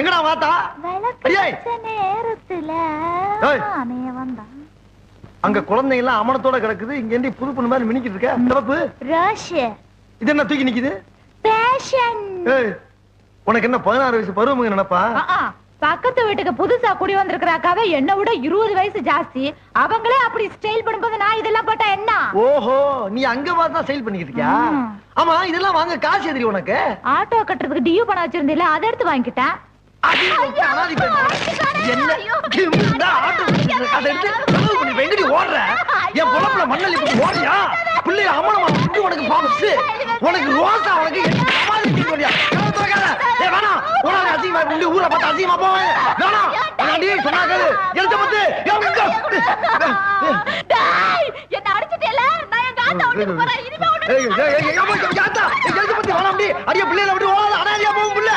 எங்கடா வாத்தா? நேரத்துல அங்க குழந்தைங்க எல்லாம் அமனத்தோட கிடக்குது. இங்க இருந்து புது பொண்ணு மாதிரி மினிக்கிட்டு இருக்க. சிவப்பு இது என்ன தூக்கி நிக்குது? உனக்கு என்ன 16 வயசு பருவம் நினைப்பா? பக்கத்து வீட்டுக்கு புதுசா குடி வந்திருக்கிறாக்காவே என்ன விட 20 வயசு ஜாஸ்தி. அவங்களே அப்படி ஸ்டைல் பண்ணும்போது நான் இதெல்லாம் போட்டா என்ன? ஓஹோ, நீ அங்க பார்த்தா ஸ்டைல் பண்ணிக்கிட்டு இருக்கியா? ஆமா, இதெல்லாம் வாங்க காசு எதிரி உனக்கு? ஆட்டோ கட்டுறதுக்கு டியூ பணம் வச்சிருந்தீல, அதை எடுத்து வாங்கிட்டேன். என் பொழப்புல மண்ணலி ஓடுறியா? பிள்ளை அமனமா உனக்கு பாவம். உனக்கு ரோசா உனக்கு ஊரை பார்த்து அசிங்கமா போவேன். சொன்னாங்க என்ன அடிச்சுட்டேல, நான் எங்க ஆட்டோ ஓட்டிட்டு போறேன். இனிமே பிள்ளைகளை விட்டு அனாதியா போகும் பிள்ளை.